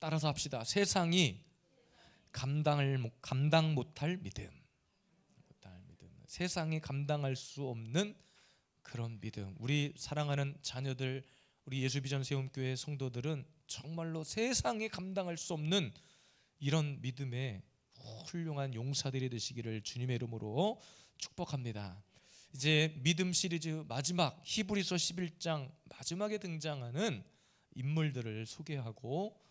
따라서 합시다. 세상이 감당 못할 믿음. 세상이 감당할 수 없는 그런 믿음. 우리 사랑하는 자녀들, 우리 예수비전 세움교회 성도들은 정말로 세상이 감당할 수 없는 이런 믿음의 훌륭한 용사들이 되시기를 주님의 이름으로 축복합니다. 이제 믿음 시리즈 마지막 히브리서 11장 마지막에 등장하는 인물들을 소개하고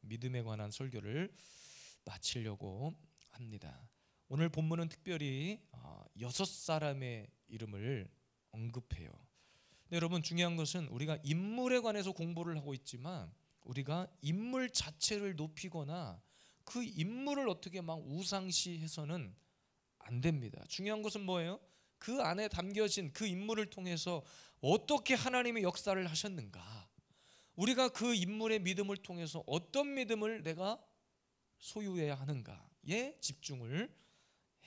믿음에 관한 설교를 마치려고 합니다. 오늘 본문은 특별히 6사람의 이름을 언급해요. 근데 여러분, 중요한 것은 우리가 인물에 관해서 공부를 하고 있지만 우리가 인물 자체를 높이거나 그 인물을 어떻게 막 우상시해서는 안 됩니다. 중요한 것은 뭐예요? 그 안에 담겨진 그 인물을 통해서 어떻게 하나님의 역사를 하셨는가, 우리가 그 인물의 믿음을 통해서 어떤 믿음을 내가 소유해야 하는가에 집중을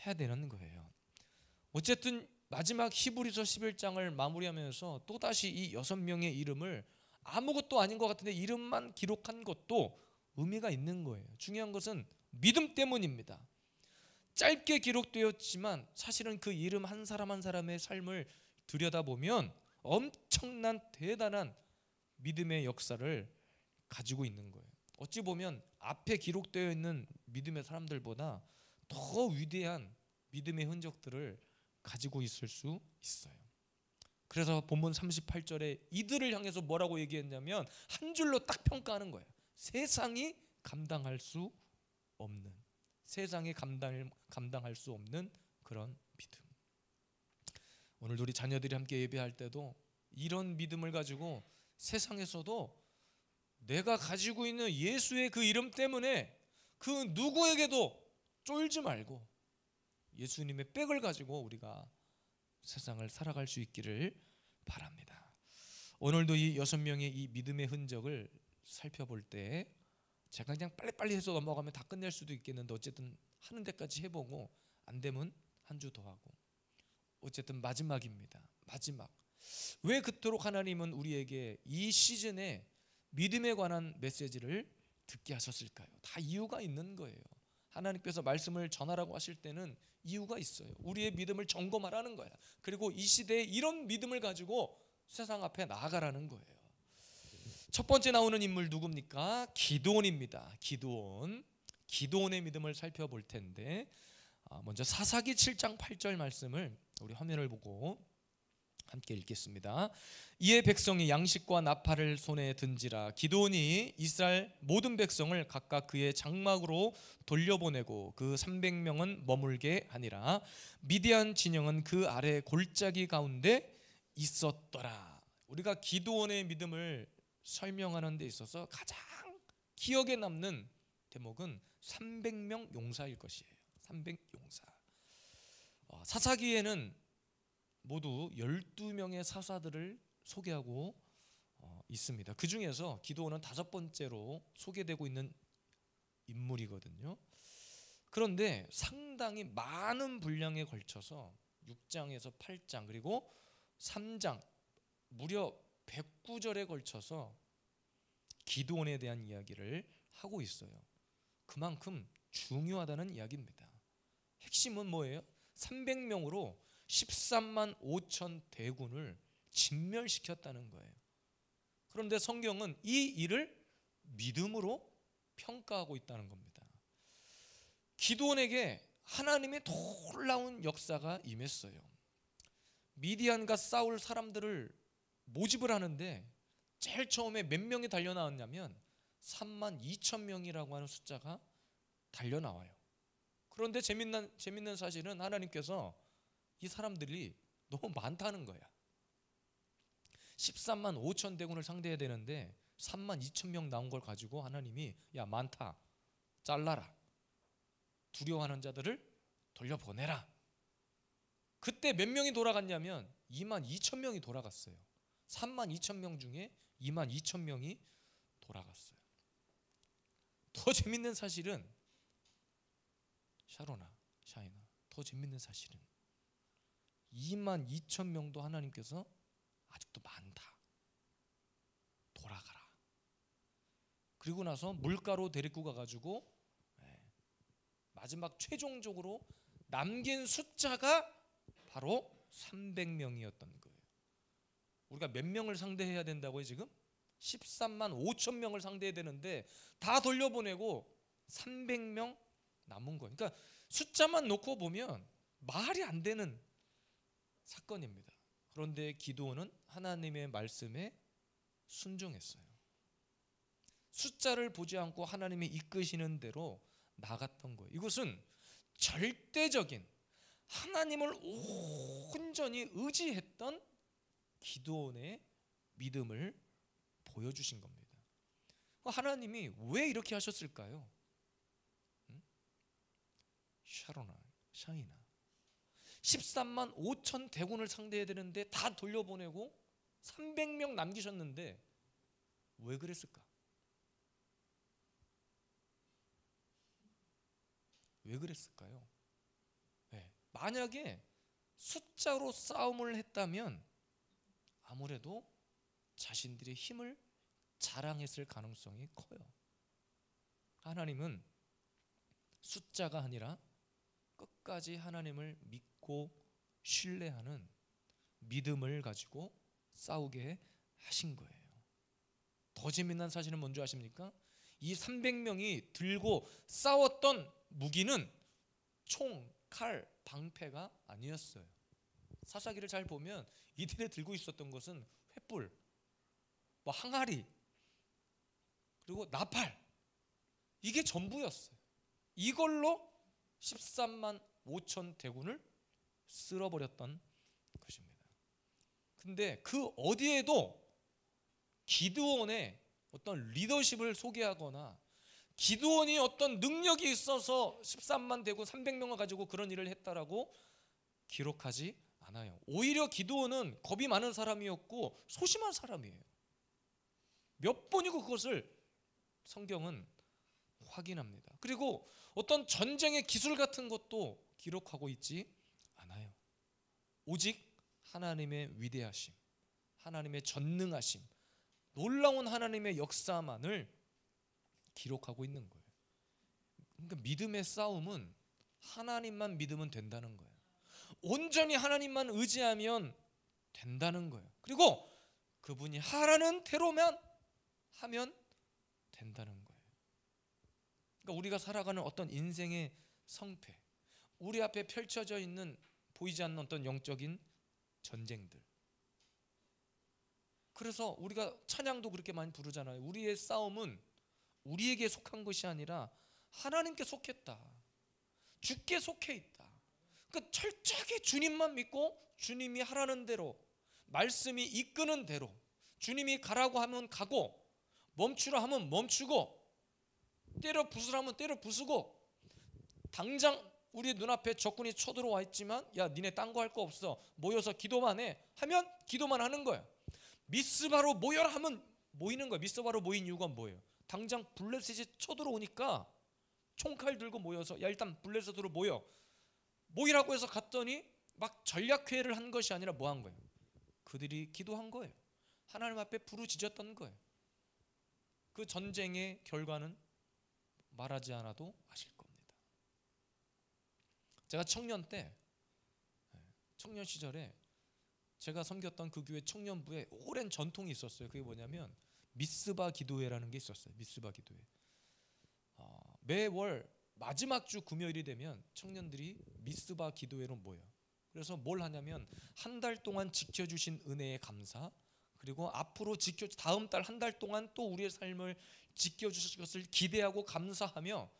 해야 되는 거예요. 어쨌든 마지막 히브리서 11장을 마무리하면서 또다시 이 6명의 이름을 아무것도 아닌 것 같은데 이름만 기록한 것도 의미가 있는 거예요. 중요한 것은 믿음 때문입니다. 짧게 기록되었지만 사실은 그 이름 한 사람 한 사람의 삶을 들여다보면 엄청난 대단한 믿음의 역사를 가지고 있는 거예요. 어찌 보면 앞에 기록되어 있는 믿음의 사람들보다 더 위대한 믿음의 흔적들을 가지고 있을 수 있어요. 그래서 본문 38절에 이들을 향해서 뭐라고 얘기했냐면 한 줄로 딱 평가하는 거예요. 세상이 감당할 수 없는, 세상이 감당할 수 없는 그런 믿음. 오늘 우리 자녀들이 함께 예배할 때도 이런 믿음을 가지고 세상에서도 내가 가지고 있는 예수의 그 이름 때문에 그 누구에게도 쫄지 말고 예수님의 백을 가지고 우리가 세상을 살아갈 수 있기를 바랍니다. 오늘도 이 6명의 이 믿음의 흔적을 살펴볼 때 제가 그냥 빨리빨리 해서 넘어가면 다 끝낼 수도 있겠는데 어쨌든 하는 데까지 해보고 안 되면 한 주 더 하고, 어쨌든 마지막입니다. 마지막. 왜 그토록 하나님은 우리에게 이 시즌에 믿음에 관한 메시지를 듣게 하셨을까요? 다 이유가 있는 거예요. 하나님께서 말씀을 전하라고 하실 때는 이유가 있어요. 우리의 믿음을 점검하라는 거야. 그리고 이 시대에 이런 믿음을 가지고 세상 앞에 나아가라는 거예요. 첫 번째 나오는 인물 누굽니까? 기드온입니다. 기드온의 믿음을 살펴볼 텐데 먼저 사사기 7장 8절 말씀을 우리 화면을 보고 함께 읽겠습니다. 이에 백성이 양식과 나팔을 손에 든지라 기드온이 이스라엘 모든 백성을 각각 그의 장막으로 돌려보내고 그 300명은 머물게 하니라. 미디안 진영은 그 아래 골짜기 가운데 있었더라. 우리가 기드온의 믿음을 설명하는 데 있어서 가장 기억에 남는 대목은 300명 용사일 것이에요. 300용사. 사사기에는 모두 12명의 사사들을 소개하고 있습니다. 그 중에서 기드온은 5번째로 소개되고 있는 인물이거든요. 그런데 상당히 많은 분량에 걸쳐서 6장에서 8장 그리고 3장 무려 109절에 걸쳐서 기드온에 대한 이야기를 하고 있어요. 그만큼 중요하다는 이야기입니다. 핵심은 뭐예요? 300명으로 13만 5천 대군을 진멸시켰다는 거예요. 그런데 성경은 이 일을 믿음으로 평가하고 있다는 겁니다. 기드온에게 하나님의 놀라운 역사가 임했어요. 미디안과 싸울 사람들을 모집을 하는데 제일 처음에 몇 명이 달려나왔냐면 3만 2천 명이라고 하는 숫자가 달려나와요. 그런데 재밌는 사실은 하나님께서 이 사람들이 너무 많다는 거야. 13만 5천 대군을 상대해야 되는데 3만 2천 명 나온 걸 가지고 하나님이 야 많다, 잘라라, 두려워하는 자들을 돌려보내라. 그때 몇 명이 돌아갔냐면 2만 2천 명이 돌아갔어요. 3만 2천 명 중에 2만 2천 명이 돌아갔어요. 더 재밌는 사실은 샤이나 더 재밌는 사실은 2만 2천 명도 하나님께서 아직도 많다, 돌아가라. 그리고 나서 물가로 데리고 가가지고 마지막 최종적으로 남긴 숫자가 바로 300명이었던 거예요. 우리가 몇 명을 상대해야 된다고요 지금? 13만 5천 명을 상대해야 되는데 다 돌려보내고 300명 남은 거예요. 그러니까 숫자만 놓고 보면 말이 안 되는 사건입니다. 그런데 기드온은 하나님의 말씀에 순종했어요. 숫자를 보지 않고 하나님이 이끄시는 대로 나갔던 거예요. 이것은 절대적인 하나님을 온전히 의지했던 기드온의 믿음을 보여주신 겁니다. 하나님이 왜 이렇게 하셨을까요? 샤이나 13만 5천 대군을 상대해야 되는데 다 돌려보내고 300명 남기셨는데 왜 그랬을까? 왜 그랬을까요? 만약에 숫자로 싸움을 했다면 아무래도 자신들의 힘을 자랑했을 가능성이 커요. 하나님은 숫자가 아니라 끝까지 하나님을 믿고 신뢰하는 믿음을 가지고 싸우게 하신 거예요. 더 재미난 사실은 뭔지 아십니까? 이 300명이 들고 싸웠던 무기는 총, 칼, 방패가 아니었어요. 사사기를 잘 보면 이들이 들고 있었던 것은 횃불, 항아리, 그리고 나팔, 이게 전부였어요. 이걸로 13만 5천 대군을 쓸어버렸던 것입니다. 근데 그 어디에도 기드온의 어떤 리더십을 소개하거나 기드온이 어떤 능력이 있어서 13만 대군 300명을 가지고 그런 일을 했다라고 기록하지 않아요. 오히려 기드온은 겁이 많은 사람이었고 소심한 사람이에요. 몇 번이고 그것을 성경은 확인합니다. 그리고 어떤 전쟁의 기술 같은 것도 기록하고 있지 않아요. 오직 하나님의 위대하심, 하나님의 전능하심, 놀라운 하나님의 역사만을 기록하고 있는 거예요. 그러니까 믿음의 싸움은 하나님만 믿으면 된다는 거예요. 온전히 하나님만 의지하면 된다는 거예요. 그리고 그분이 하라는 대로만 하면 된다는 거예요. 그러니까 우리가 살아가는 어떤 인생의 성패, 우리 앞에 펼쳐져 있는 보이지 않는 어떤 영적인 전쟁들. 그래서 우리가 찬양도 그렇게 많이 부르잖아요. 우리의 싸움은 우리에게 속한 것이 아니라 하나님께 속했다. 주께 속해 있다. 그러니까 철저하게 주님만 믿고 주님이 하라는 대로, 말씀이 이끄는 대로, 주님이 가라고 하면 가고, 멈추라 하면 멈추고, 때려 부수라면 때려 부수고, 당장 우리 눈앞에 적군이 쳐들어와 있지만 야 니네 딴 거 할 거 없어, 모여서 기도만 해 하면 기도만 하는 거야. 미스바로 모여라 하면 모이는 거야. 미스바로 모인 이유가 뭐예요? 당장 블레셋이 쳐들어오니까 총칼 들고 모여서 야 일단 블레셋으로 모이라고 해서 갔더니 막 전략회의를 한 것이 아니라 뭐 한 거예요? 그들이 기도한 거예요. 하나님 앞에 부르짖었던 거예요. 그 전쟁의 결과는 말하지 않아도 아실 겁니다. 제가 청년 시절에 제가 섬겼던 그 교회 청년부에 오랜 전통이 있었어요. 그게 뭐냐면 미스바 기도회라는 게 있었어요. 미스바 기도회. 매월 마지막 주 금요일이 되면 청년들이 미스바 기도회로 모여요. 그래서 뭘 하냐면 한 달 동안 지켜주신 은혜에 감사, 그리고 앞으로 다음 달 한 달 동안 또 우리의 삶을 지켜주실 것을 기대하고 감사하며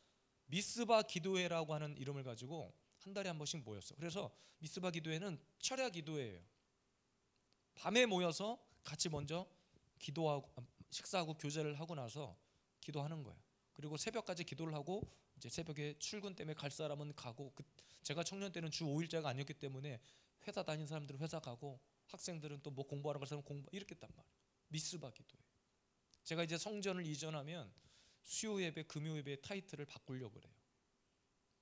미스바 기도회라고 하는 이름을 가지고 한 달에 한 번씩 모였어. 그래서 미스바 기도회는 철야 기도회예요. 밤에 모여서 같이 먼저 기도하고 식사하고 교제를 하고 나서 기도하는 거예요. 그리고 새벽까지 기도를 하고 이제 새벽에 출근 때문에 갈 사람은 가고, 제가 청년 때는 주 5일제가 아니었기 때문에 회사 다니는 사람들은 회사 가고 학생들은 또 뭐 공부하러 갈 사람은 공부, 이렇게 했단 말이에요. 미스바 기도회. 제가 이제 성전을 이전하면 수요 예배, 금요 예배의 타이틀을 바꾸려고 그래요.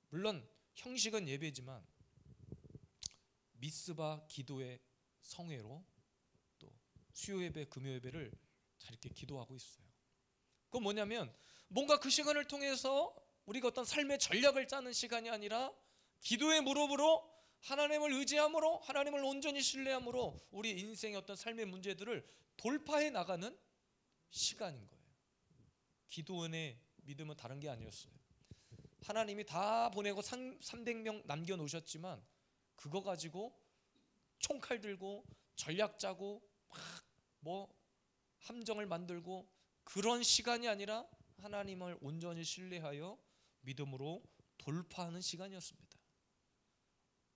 물론 형식은 예배지만 미스바 기도회 성회로 또 수요 예배, 금요 예배를 잘 이렇게 기도하고 있어요. 그건 뭐냐면 뭔가 그 시간을 통해서 우리가 어떤 삶의 전략을 짜는 시간이 아니라 기도의 무릎으로 하나님을 의지함으로, 하나님을 온전히 신뢰함으로 우리 인생의 어떤 삶의 문제들을 돌파해 나가는 시간인 거예요. 기도원의 믿음은 다른 게 아니었어요. 하나님이 다 보내고 300명 남겨놓으셨지만 그거 가지고 총칼 들고 전략 짜고 막 함정을 만들고 그런 시간이 아니라 하나님을 온전히 신뢰하여 믿음으로 돌파하는 시간이었습니다.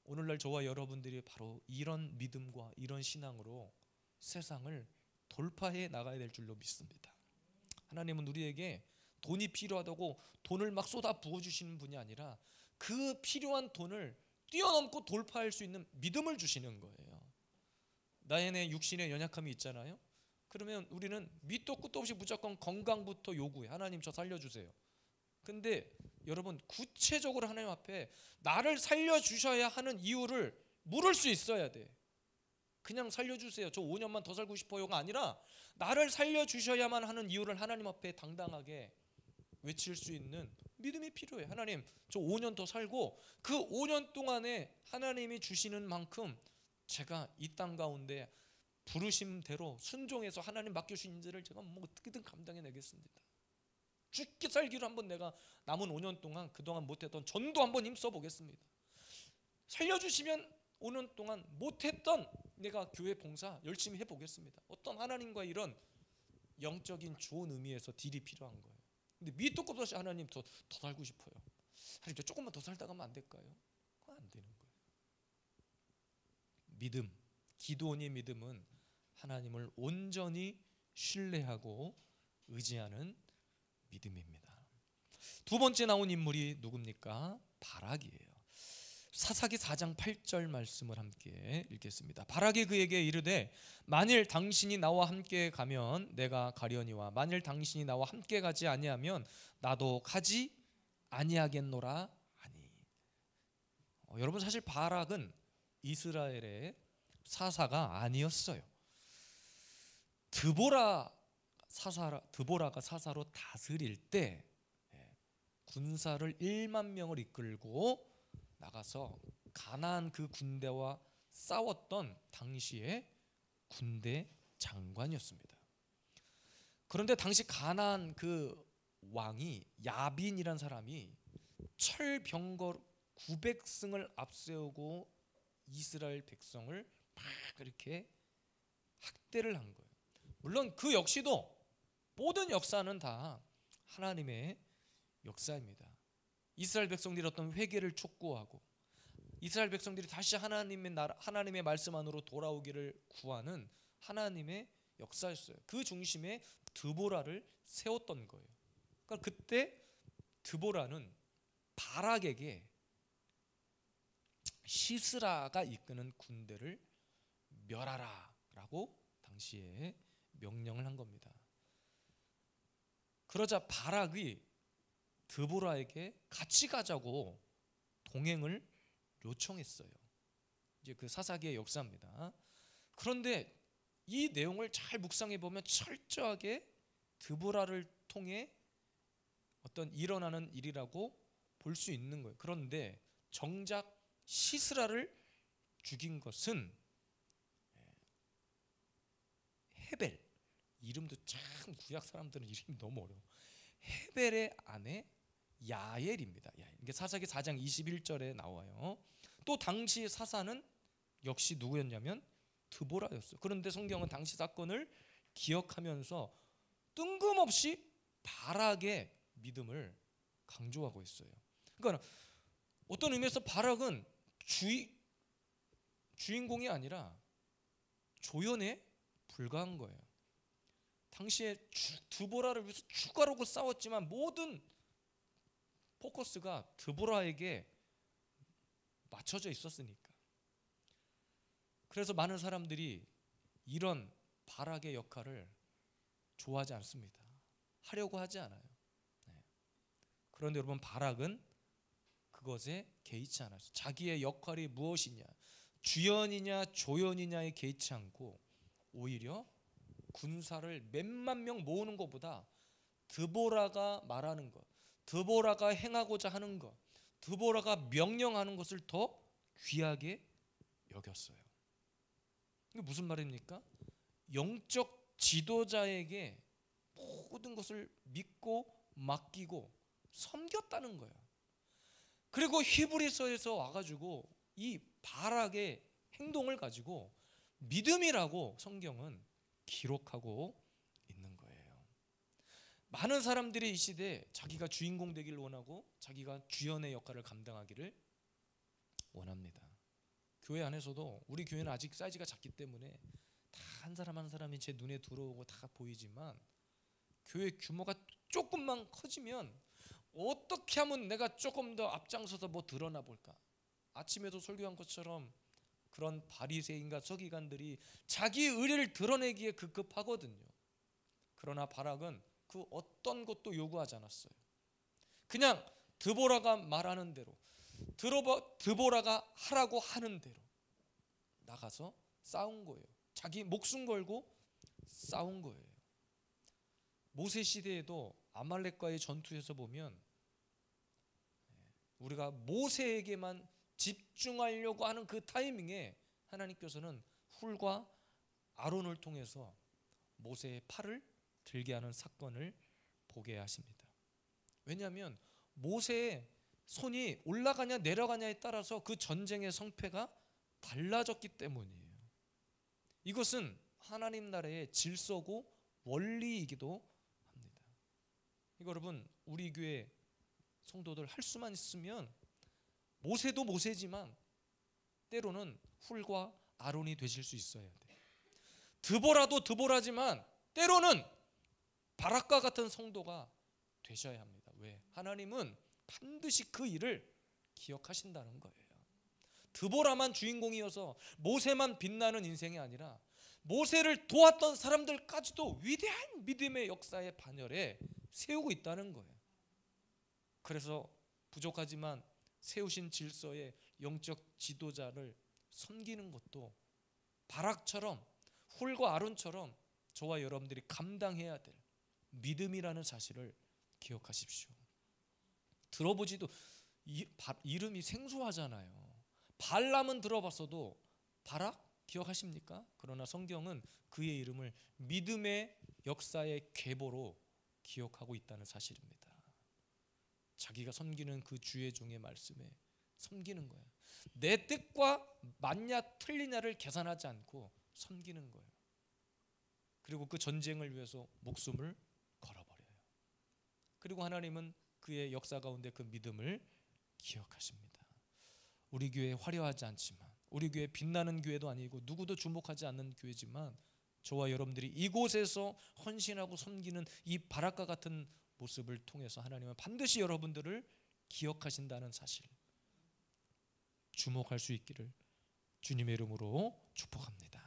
오늘날 저와 여러분들이 바로 이런 믿음과 이런 신앙으로 세상을 돌파해 나가야 될 줄로 믿습니다. 하나님은 우리에게 돈이 필요하다고 돈을 막 쏟아 부어주시는 분이 아니라 그 필요한 돈을 뛰어넘고 돌파할 수 있는 믿음을 주시는 거예요. 나의 육신의 연약함이 있잖아요. 그러면 우리는 밑도 끝도 없이 무조건 건강부터 요구해. 하나님 저 살려주세요. 근데 여러분 구체적으로 하나님 앞에 나를 살려주셔야 하는 이유를 물을 수 있어야 돼. 그냥 살려주세요, 저 5년만 더 살고 싶어요가 아니라 나를 살려주셔야만 하는 이유를 하나님 앞에 당당하게 외칠 수 있는 믿음이 필요해. 하나님 저 5년 더 살고 그 5년 동안에 하나님이 주시는 만큼 제가 이 땅 가운데 부르심대로 순종해서 하나님 맡겨주신 일을 제가 뭐 어떻게든 감당해내겠습니다. 죽기 살기로 한번 내가 남은 5년 동안 그동안 못했던 전도 한번 힘써보겠습니다. 살려주시면 5년 동안 못했던 내가 교회 봉사 열심히 해보겠습니다. 어떤 하나님과 이런 영적인 좋은 의미에서 딜이 필요한 거예요. 근데 밑도 끝도 없이 하나님 더 살고 싶어요. 하나님 저 조금만 더 살다 가면 안 될까요? 그건 안 되는 거예요. 믿음, 기도원의 믿음은 하나님을 온전히 신뢰하고 의지하는 믿음입니다. 두 번째 나온 인물이 누굽니까? 바락이에요. 사사기 4장 8절 말씀을 함께 읽겠습니다. 바락이 그에게 이르되 만일 당신이 나와 함께 가면 내가 가려니와 만일 당신이 나와 함께 가지 아니하면 나도 가지 아니하겠노라 하니. 여러분 사실 바락은 이스라엘의 사사가 아니었어요. 드보라가 사사로 다스릴 때 군사를 1만 명을 이끌고 나가서 가나안 그 군대와 싸웠던 당시의 군대 장관이었습니다. 그런데 당시 가나안 그 왕이 야빈이란 사람이 철병거 900승을 앞세우고 이스라엘 백성을 막 이렇게 학대를 한 거예요. 물론 그 역시도 모든 역사는 다 하나님의 역사입니다. 이스라엘 백성들이 어떤 회개를 촉구하고 이스라엘 백성들이 다시 하나님의 나라, 하나님의 말씀 안으로 돌아오기를 구하는 하나님의 역사였어요. 그 중심에 드보라를 세웠던 거예요. 그러니까 그때 드보라는 바락에게 시스라가 이끄는 군대를 멸하라라고 당시에 명령을 한 겁니다. 그러자 바락이 드보라에게 같이 가자고 동행을 요청했어요. 이제 그 사사기의 역사입니다. 그런데 이 내용을 잘 묵상해 보면 철저하게 드보라를 통해 어떤 일어나는 일이라고 볼 수 있는 거예요. 그런데 정작 시스라를 죽인 것은 헤벨, 이름도 참 구약 사람들은 이름이 너무 어려워. 헤벨의 아내 야엘입니다. 이게 사사기 4장 21절에 나와요. 또 당시 사사는 역시 누구였냐면 드보라였어요. 그런데 성경은 당시 사건을 기억하면서 뜬금없이 바락의 믿음을 강조하고 있어요. 그러니까 어떤 의미에서 바락은 주인공이 아니라 조연에 불과한 거예요. 당시에 드보라를 위해서 죽어라고 싸웠지만 모든 포커스가 드보라에게 맞춰져 있었으니까. 그래서 많은 사람들이 이런 바락의 역할을 좋아하지 않습니다. 하려고 하지 않아요. 그런데 여러분 바락은 그것에 개의치 않았어요. 자기의 역할이 무엇이냐, 주연이냐 조연이냐에 개의치 않고 오히려 군사를 몇만 명 모으는 것보다 드보라가 말하는 것, 드보라가 행하고자 하는 것, 드보라가 명령하는 것을 더 귀하게 여겼어요. 이게 무슨 말입니까? 영적 지도자에게 모든 것을 믿고 맡기고 섬겼다는 거예요. 그리고 히브리서에서 와가지고 이 바락의 행동을 가지고 믿음이라고 성경은 기록하고 있는 거예요. 많은 사람들이 이 시대에 자기가 주인공 되기를 원하고 자기가 주연의 역할을 감당하기를 원합니다. 교회 안에서도 우리 교회는 아직 사이즈가 작기 때문에 다 한 사람 한 사람이 제 눈에 들어오고 다 보이지만 교회 규모가 조금만 커지면 어떻게 하면 내가 조금 더 앞장서서 뭐 드러나 볼까? 아침에도 설교한 것처럼 그런 바리새인과 서기관들이 자기 의를 드러내기에 급급하거든요. 그러나 바락은 그 어떤 것도 요구하지 않았어요. 그냥 드보라가 말하는 대로, 드보라가 하라고 하는 대로 나가서 싸운 거예요. 자기 목숨 걸고 싸운 거예요. 모세 시대에도 아말렉과의 전투에서 보면 우리가 모세에게만 집중하려고 하는 그 타이밍에 하나님께서는 훌과 아론을 통해서 모세의 팔을 들게 하는 사건을 보게 하십니다. 왜냐하면 모세의 손이 올라가냐 내려가냐에 따라서 그 전쟁의 성패가 달라졌기 때문이에요. 이것은 하나님 나라의 질서고 원리이기도 합니다. 이거 여러분, 우리 교회 성도들 할 수만 있으면 모세도 모세지만 때로는 훌과 아론이 되실 수 있어야 돼요. 드보라도 드보라지만 때로는 바락과 같은 성도가 되셔야 합니다. 왜? 하나님은 반드시 그 일을 기억하신다는 거예요. 드보라만 주인공이어서 모세만 빛나는 인생이 아니라 모세를 도왔던 사람들까지도 위대한 믿음의 역사의 반열에 세우고 있다는 거예요. 그래서 부족하지만 세우신 질서의 영적 지도자를 섬기는 것도 바락처럼 훌과 아론처럼 저와 여러분들이 감당해야 될 믿음이라는 사실을 기억하십시오. 들어보지도 이름이 생소하잖아요. 발람은 들어봤어도 바락 기억하십니까? 그러나 성경은 그의 이름을 믿음의 역사의 계보로 기억하고 있다는 사실입니다. 자기가 섬기는 그 주의 종의 말씀에 섬기는 거예요. 내 뜻과 맞냐 틀리냐를 계산하지 않고 섬기는 거예요. 그리고 그 전쟁을 위해서 목숨을 걸어버려요. 그리고 하나님은 그의 역사 가운데 그 믿음을 기억하십니다. 우리 교회 화려하지 않지만, 우리 교회 빛나는 교회도 아니고 누구도 주목하지 않는 교회지만 저와 여러분들이 이곳에서 헌신하고 섬기는 이 바락과 같은 모습을 통해서 하나님은 반드시 여러분들을 기억하신다는 사실, 주목할 수 있기를 주님의 이름으로 축복합니다.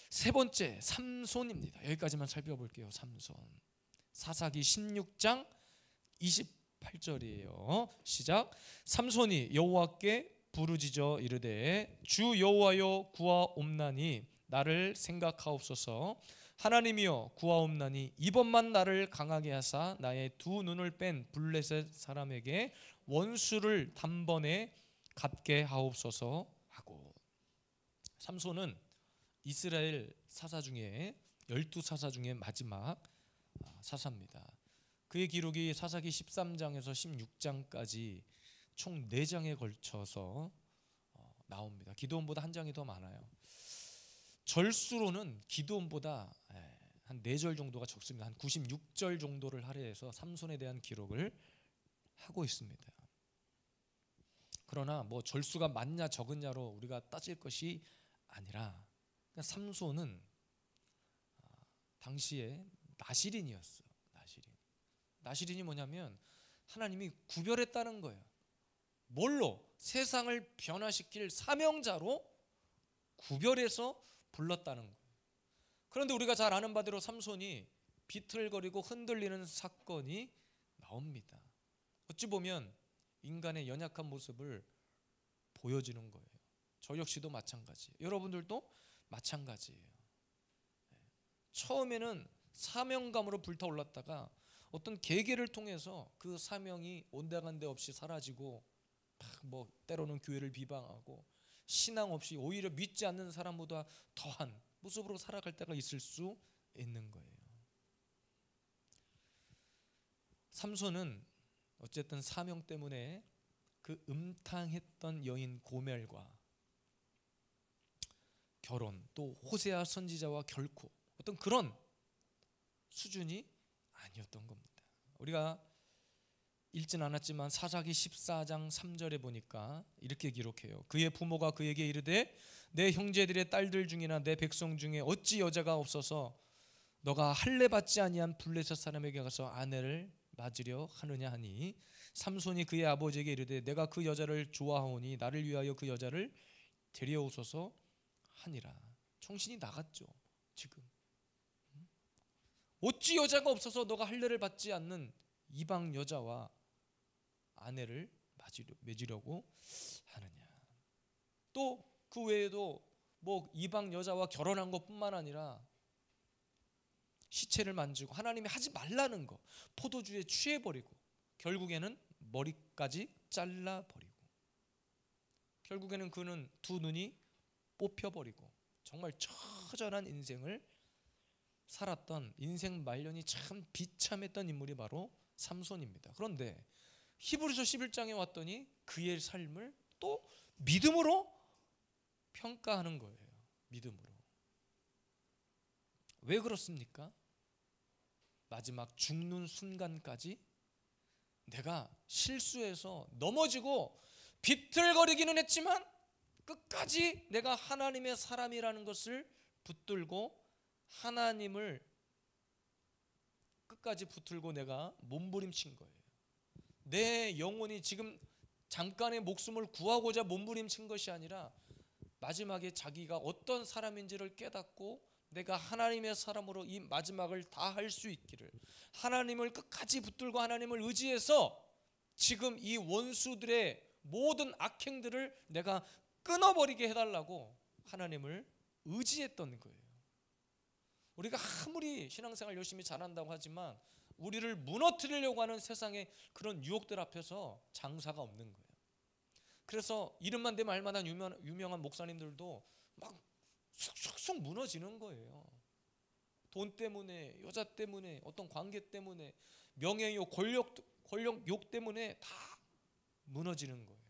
세 번째, 삼손입니다. 여기까지만 살펴볼게요. 삼손. 사사기 16장 28절이에요. 시작. 삼손이 여호와께 부르짖어 이르되 주 여호와여 구하옵나니 나를 생각하옵소서. 하나님이여 구하옵나니 이번만 나를 강하게 하사 나의 두 눈을 뺀 블레셋 사람에게 원수를 단번에 갚게 하옵소서 하고. 삼손은 이스라엘 사사 중에 12사사 중에 마지막 사사입니다. 그의 기록이 사사기 13장에서 16장까지 총 4장에 걸쳐서 나옵니다. 기드온보다 한 장이 더 많아요. 절수로는 기드온보다 한 4절 정도가 적습니다. 한 96절 정도를 할애해서 삼손에 대한 기록을 하고 있습니다. 그러나 뭐 절수가 많냐 적으냐로 우리가 따질 것이 아니라 삼손은 당시에 나실인이었어요. 나실인이 뭐냐면 하나님이 구별했다는 거예요. 뭘로? 세상을 변화시킬 사명자로 구별해서 불렀다는 거예요. 그런데 우리가 잘 아는 바대로 삼손이 비틀거리고 흔들리는 사건이 나옵니다. 어찌 보면 인간의 연약한 모습을 보여주는 거예요. 저 역시도 마찬가지예요. 여러분들도 마찬가지예요. 처음에는 사명감으로 불타올랐다가 어떤 계기를 통해서 그 사명이 온데간데 없이 사라지고 뭐 때로는 교회를 비방하고 신앙 없이 오히려 믿지 않는 사람보다 더한 모습으로 살아갈 때가 있을 수 있는 거예요. 삼손은 어쨌든 사명 때문에 그 음탕했던 여인 고멜과 결혼, 또 호세아 선지자와 결코 어떤 그런 수준이 아니었던 겁니다. 우리가 읽진 않았지만 사사기 14장 3절에 보니까 이렇게 기록해요. 그의 부모가 그에게 이르되 내 형제들의 딸들 중이나 내 백성 중에 어찌 여자가 없어서 너가 할례 받지 아니한 블레셋 사람에게 가서 아내를 맞으려 하느냐 하니 삼손이 그의 아버지에게 이르되 내가 그 여자를 좋아하오니 나를 위하여 그 여자를 데려오소서 하니라. 정신이 나갔죠. 지금 어찌 여자가 없어서 너가 할례를 받지 않는 이방 여자와 아내를 맺으려고 하느냐. 또 그 외에도 뭐 이방 여자와 결혼한 것뿐만 아니라 시체를 만지고 하나님이 하지 말라는 거, 포도주에 취해버리고 결국에는 머리까지 잘라버리고 결국에는 그는 두 눈이 뽑혀버리고 정말 처절한 인생을 살았던, 인생 말년이 참 비참했던 인물이 바로 삼손입니다. 그런데 히브리서 11장에 왔더니 그의 삶을 또 믿음으로 평가하는 거예요. 믿음으로. 왜 그렇습니까? 마지막 죽는 순간까지 내가 실수해서 넘어지고 비틀거리기는 했지만 끝까지 내가 하나님의 사람이라는 것을 붙들고 하나님을 끝까지 붙들고 내가 몸부림친 거예요. 내 영혼이 지금 잠깐의 목숨을 구하고자 몸부림친 것이 아니라 마지막에 자기가 어떤 사람인지를 깨닫고 내가 하나님의 사람으로 이 마지막을 다 할 수 있기를, 하나님을 끝까지 붙들고 하나님을 의지해서 지금 이 원수들의 모든 악행들을 내가 끊어버리게 해달라고 하나님을 의지했던 거예요. 우리가 아무리 신앙생활 열심히 잘한다고 하지만 우리를 무너뜨리려고 하는 세상의 그런 유혹들 앞에서 장사가 없는 거예요. 그래서 이름만 대면 알만한 유명한 목사님들도 막 쑥쑥쑥 무너지는 거예요. 돈 때문에, 여자 때문에, 어떤 관계 때문에, 명예욕, 권력욕 때문에 다 무너지는 거예요.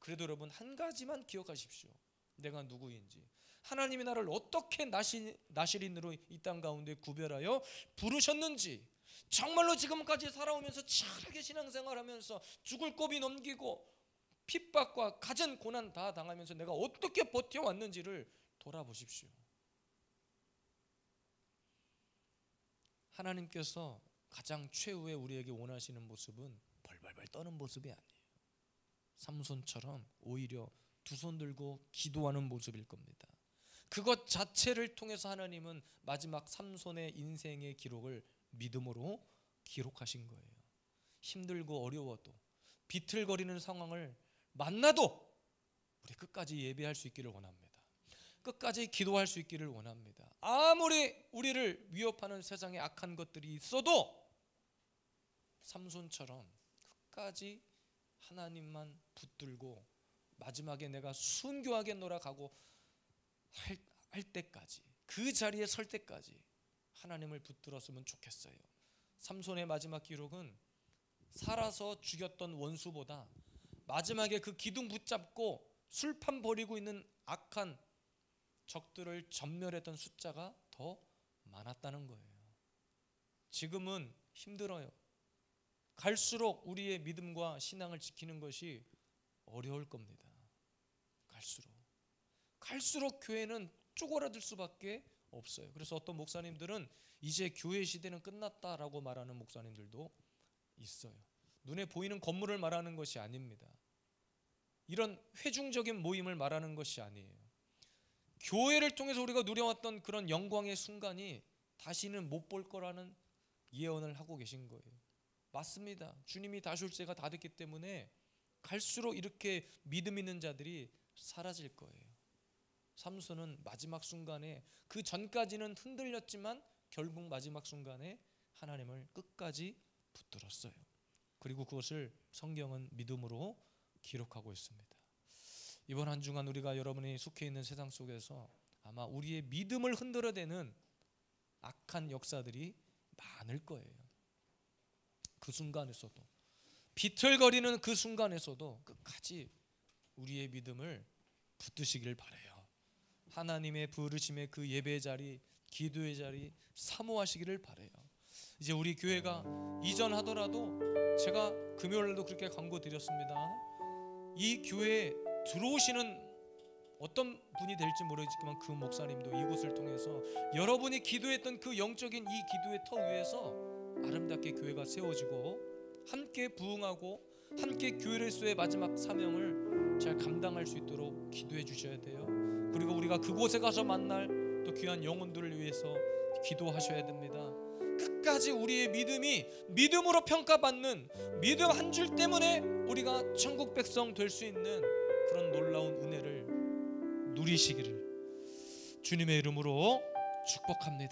그래도 여러분 한 가지만 기억하십시오. 내가 누구인지, 하나님이 나를 어떻게 나실인으로 이 땅 가운데 구별하여 부르셨는지, 정말로 지금까지 살아오면서 착하게 신앙생활하면서 죽을 고비 넘기고 핍박과 갖은 고난 다 당하면서 내가 어떻게 버텨왔는지를 돌아보십시오. 하나님께서 가장 최후에 우리에게 원하시는 모습은 벌벌벌 떠는 모습이 아니에요. 삼손처럼 오히려 두 손 들고 기도하는 모습일 겁니다. 그것 자체를 통해서 하나님은 마지막 삼손의 인생의 기록을 믿음으로 기록하신 거예요. 힘들고 어려워도 비틀거리는 상황을 만나도 우리 끝까지 예배할 수 있기를 원합니다. 끝까지 기도할 수 있기를 원합니다. 아무리 우리를 위협하는 세상에 악한 것들이 있어도 삼손처럼 끝까지 하나님만 붙들고 마지막에 내가 순교하게 놀아가고 할 때까지, 그 자리에 설 때까지 하나님을 붙들었으면 좋겠어요. 삼손의 마지막 기록은 살아서 죽였던 원수보다 마지막에 그 기둥 붙잡고 술판 버리고 있는 악한 적들을 전멸했던 숫자가 더 많았다는 거예요. 지금은 힘들어요. 갈수록 우리의 믿음과 신앙을 지키는 것이 어려울 겁니다. 갈수록 교회는 쪼그라들 수밖에 없어요. 그래서 어떤 목사님들은 이제 교회 시대는 끝났다라고 말하는 목사님들도 있어요. 눈에 보이는 건물을 말하는 것이 아닙니다. 이런 회중적인 모임을 말하는 것이 아니에요. 교회를 통해서 우리가 누려왔던 그런 영광의 순간이 다시는 못 볼 거라는 예언을 하고 계신 거예요. 맞습니다. 주님이 다시 올 때가 다 됐기 때문에 갈수록 이렇게 믿음 있는 자들이 사라질 거예요. 삼손은 마지막 순간에, 그 전까지는 흔들렸지만 결국 마지막 순간에 하나님을 끝까지 붙들었어요. 그리고 그것을 성경은 믿음으로 기록하고 있습니다. 이번 한 주간 우리가 여러분이 속해 있는 세상 속에서 아마 우리의 믿음을 흔들어대는 악한 역사들이 많을 거예요. 그 순간에서도, 비틀거리는 그 순간에서도 끝까지 우리의 믿음을 붙드시길 바라요. 하나님의 부르심의 그 예배의 자리, 기도의 자리 사모하시기를 바라요. 이제 우리 교회가 이전하더라도 제가 금요일날도 그렇게 광고 드렸습니다. 이 교회에 들어오시는 어떤 분이 될지 모르겠지만 그 목사님도 이곳을 통해서 여러분이 기도했던 그 영적인 이 기도의 터 위에서 아름답게 교회가 세워지고 함께 부흥하고 함께 교회로서의 마지막 사명을 잘 감당할 수 있도록 기도해 주셔야 돼요. 그리고 우리가 그곳에 가서 만날 또 귀한 영혼들을 위해서 기도하셔야 됩니다. 끝까지 우리의 믿음이 믿음으로 평가받는 믿음 한 줄 때문에 우리가 천국 백성 될 수 있는 그런 놀라운 은혜를 누리시기를 주님의 이름으로 축복합니다.